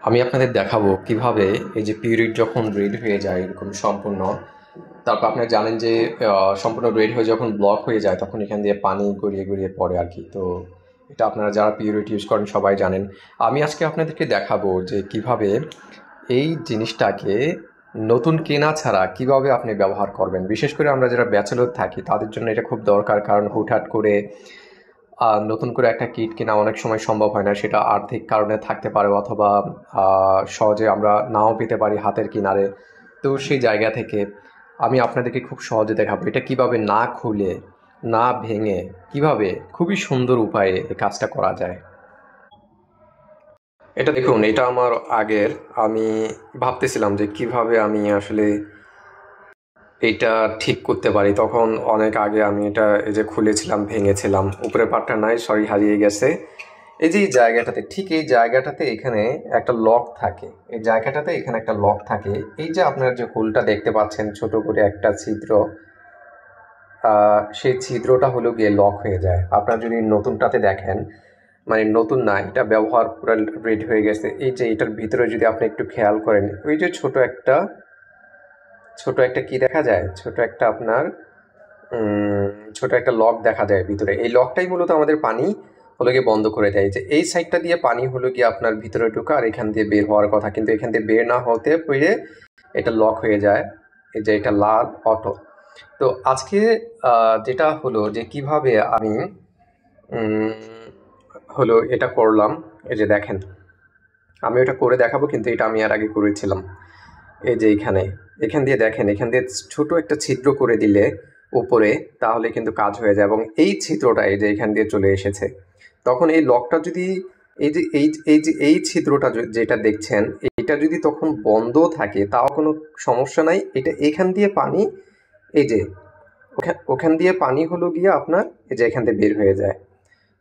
আমি আপনাদের দেখাবো কিভাবে এই যে পিউরিট যখন রেড হয়ে যায় এরকম সম্পূর্ণ, তারপর আপনারা জানেন যে সম্পূর্ণ রেড হয়ে যখন ব্লক হয়ে যায় তখন এখান দিয়ে পানি গড়িয়ে গড়িয়ে পড়ে আর কি। তো এটা আপনারা যারা পিউরিট ইউজ করেন সবাই জানেন। আমি আজকে আপনাদেরকে দেখাবো যে কিভাবে এই জিনিসটাকে নতুন কেনা ছাড়া কিভাবে আপনি ব্যবহার করবেন। বিশেষ করে আমরা যারা ব্যাচেলর থাকি তাদের জন্য এটা খুব দরকার, কারণ হুটহাট করে নতুন করে একটা কিট কেনা অনেক সময় সম্ভব হয় না। সেটা আর্থিক কারণে থাকতে পারে, অথবা সহজে আমরা নাও পেতে পারি হাতের কিনারে। তো সেই জায়গা থেকে আমি আপনাদেরকে খুব সহজে দেখাবো এটা কিভাবে না খুলে, না ভেঙে, কিভাবে খুবই সুন্দর উপায়ে এই কাজটা করা যায়। এটা দেখুন, এটা আমার আগের। আমি ভাবতেছিলাম যে কিভাবে আমি আসলে এইটা ঠিক করতে পারি। তখন অনেক আগে আমি এটা এই যে খুলেছিলাম, ভেঙেছিলাম, উপরের পার্টটা নাই, সরি হারিয়ে গেছে। এই যে এই জায়গাটাতে, ঠিক এই জায়গাটাতে এখানে একটা লক থাকে, এই জায়গাটাতে এখানে একটা লক থাকে। এই যে আপনারা যে হোলটা দেখতে পাচ্ছেন ছোট করে একটা ছিদ্র, সেই ছিদ্রটা হলো গিয়ে লক হয়ে যায়। আপনারা যদি নতুনটাতে দেখেন, মানে নতুন না, এটা ব্যবহার পুরো রেডি হয়ে গেছে। এই যে এটার ভিতরে যদি আপনি একটু খেয়াল করেন, ওই যে ছোট একটা কি দেখা যায়, ছোট একটা আপনার ছোট একটা লক দেখা যায় ভিতরে। এই লকটাই মূলত আমাদের পানি হলো গিয়ে বন্ধ করে দেয়। যে এই সাইডটা দিয়ে পানি হলো গিয়ে আপনার ভিতরে ঢোকা আর এখান দিয়ে বের হওয়ার কথা, কিন্তু এখান দিয়ে বের না হতে পেরে এটা লক হয়ে যায়। এই যে এটা লাল অটো। তো আজকে যেটা হলো যে কিভাবে আমি হলো এটা করলাম। এই যে দেখেন, আমি ওটা করে দেখাবো, কিন্তু এটা আমি আর আগে করেছিলাম। এই যে এখান দিয়ে দেখেন, এখান দিয়ে ছোট একটা ছিদ্র করে দিলে উপরে, তাহলে কিন্তু কাজ হয়ে যায়। এবং এই ছিদ্রটা এই যে এখান দিয়ে চলে এসেছে, তখন এই লকটা যদি এই ছিদ্রটা যেটা দেখছেন, এইটা যদি তখন বন্ধ থাকে তাও কোনো সমস্যা নাই। এটা এখান দিয়ে পানি, এই যে ওখান দিয়ে পানি হলো গিয়ে আপনার এই যে এখান দিয়ে বের হয়ে যায়।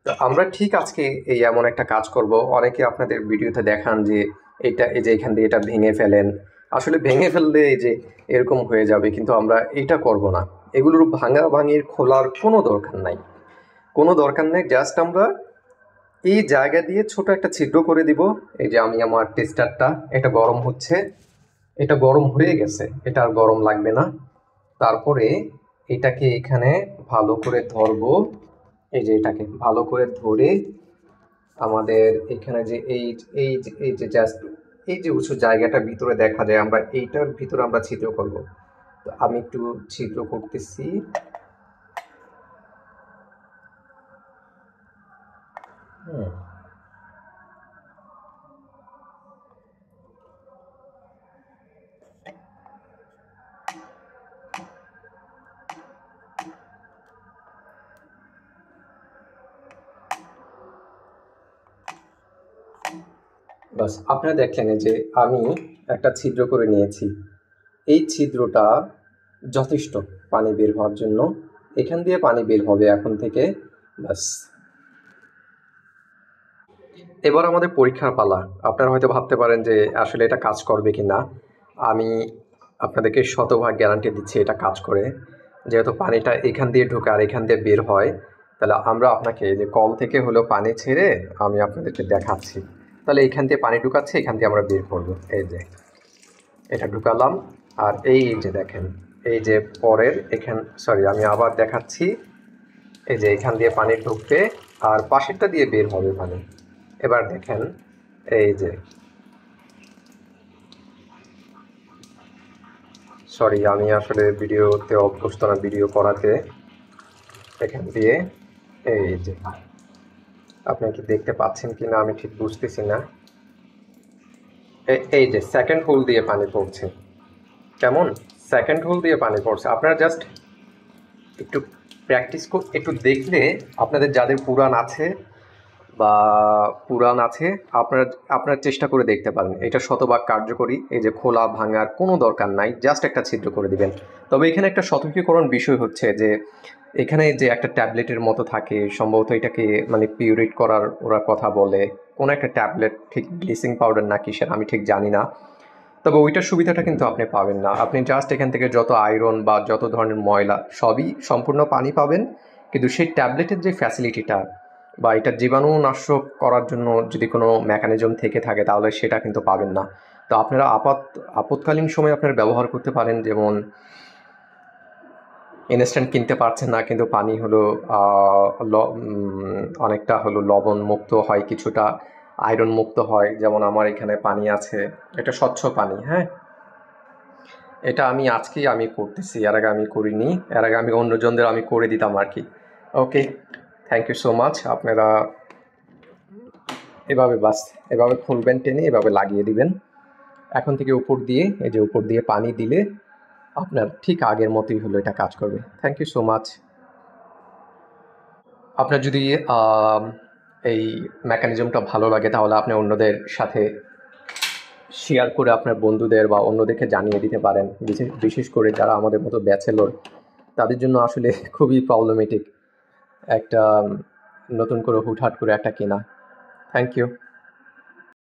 তো আমরা ঠিক আজকে এই এমন একটা কাজ করব। অনেকে আপনাদের ভিডিওতে দেখান যে এটা এই যে এখান দিয়ে এটা ভেঙে ফেলেন, আসলে ভেঙে ফেললে এই যে এরকম হয়ে যাবে, কিন্তু আমরা এটা করব না। এগুলোর ভাঙাভাঙির খোলার কোনো দরকার নাই, কোনো দরকার নেই। জাস্ট আমরা এই জায়গা দিয়ে ছোট একটা ছিদ্র করে দিব। এই যে আমি আমার টেস্টারটা, এটা গরম হচ্ছে, এটা গরম হয়ে গেছে, এটা আর গরম লাগবে না। তারপরে এটাকে এখানে ভালো করে ধরবো। এই যে এটাকে ভালো করে ধরে আমাদের এখানে যে এই যে জাস্ট এই যে উঁচু জায়গাটা ভিতরে দেখা যায়, আমরা এইটার ভিতরে আমরা ছিদ্র করব। তো আমি একটু ছিদ্র করতেছি। বাস, আপনারা দেখলেন যে আমি একটা ছিদ্র করে নিয়েছি। এই ছিদ্রটা যথেষ্ট পানি বের হওয়ার জন্য। এখান দিয়ে পানি বের হবে এখন থেকে। বাস, এবার আমাদের পরীক্ষার পালা। আপনারা হয়তো ভাবতে পারেন যে আসলে এটা কাজ করবে কি না। আমি আপনাদেরকে শতভাগ গ্যারান্টি দিচ্ছি এটা কাজ করে। যেহেতু পানিটা এখান দিয়ে ঢোকে আর এখান দিয়ে বের হয়, তাহলে আমরা আপনাকে যে কল থেকে হলো পানি ছেড়ে আমি আপনাদেরকে দেখাচ্ছি। তাহলে এখান দিয়ে পানি ঢুকাচ্ছে, এখান দিয়ে আমরা বের করবো। এই যে এটা ঢুকালাম, আর এই যে দেখেন, এই যে পরের এখান, সরি আমি আবার দেখাচ্ছি। এই যে এখান দিয়ে পানি ঢুকবে আর পাশেরটা দিয়ে বের হবে পানি। এবার দেখেন, এই যে, সরি আমি আসলে ভিডিওতে অভ্যস্ত না, ভিডিও করাতে। এখান দিয়ে এই যে, আপনি কি দেখতে পাচ্ছেন কি না আমি ঠিক বুঝতেছি না। এই যে সেকেন্ড হোল দিয়ে পানি পড়ছে, কেমন সেকেন্ড হোল দিয়ে পানি পড়ছে। আপনারা জাস্ট একটু প্র্যাকটিস একটু দেখলে, আপনাদের যাদের পুরাণ আছে আপনারা আপনারা চেষ্টা করে দেখতে পারেন। এটা শতভাগ কার্যকরী। এই যে খোলা ভাঙার কোনো দরকার নাই, জাস্ট একটা ছিদ্র করে দিবেন। তবে এখানে একটা সতর্কীকরণ বিষয় হচ্ছে যে এখানে যে একটা ট্যাবলেটের মতো থাকে, সম্ভবত এটাকে মানে পিউরিট করার ওরা কথা বলে, কোনো একটা ট্যাবলেট, ঠিক ব্লিচিং পাউডার না কিসের আমি ঠিক জানি না। তবে ওইটার সুবিধাটা কিন্তু আপনি পাবেন না। আপনি জাস্ট এখান থেকে যত আয়রন বা যত ধরনের ময়লা সবই সম্পূর্ণ পানি পাবেন, কিন্তু সেই ট্যাবলেটের যে ফ্যাসিলিটিটা বা এটা জীবাণুনাশক করার জন্য যদি কোনো মেকানিজম থেকে থাকে তাহলে সেটা কিন্তু পাবেন না। তো আপনারা আপৎকালীন সময়ে আপনারা ব্যবহার করতে পারেন, যেমন ইনস্ট্যান্ট কিনতে পারছেন না কিন্তু পানি হলো অনেকটা হলো লবণ মুক্ত হয়, কিছুটা আয়রন মুক্ত হয়। যেমন আমার এখানে পানি আছে, এটা স্বচ্ছ পানি। হ্যাঁ, এটা আজকেই করতেছি, এর আগে আমি করিনি, এর আগে আমি অন্যজনদের করে দিতাম আর কি। ওকে, থ্যাংক ইউ সো মাচ। আপনারা এভাবে খুলবেন, টেনে এভাবে লাগিয়ে দিবেন। এখন থেকে উপর দিয়ে পানি দিলে আপনার ঠিক আগের মতোই হলো এটা কাজ করবে। Thank you so much. আপনার যদি এই মেকানিজমটা ভালো লাগে তাহলে আপনি অন্যদের সাথে শেয়ার করে আপনার বন্ধুদের বা অন্যদেরকে জানিয়ে দিতে পারেন। বিশেষ করে যারা আমাদের মতো ব্যাচেলর, তাদের জন্য আসলে খুবই প্রবলেমেটিক একটা নতুন করে হুটহাট করে একটা কেনা। Thank you.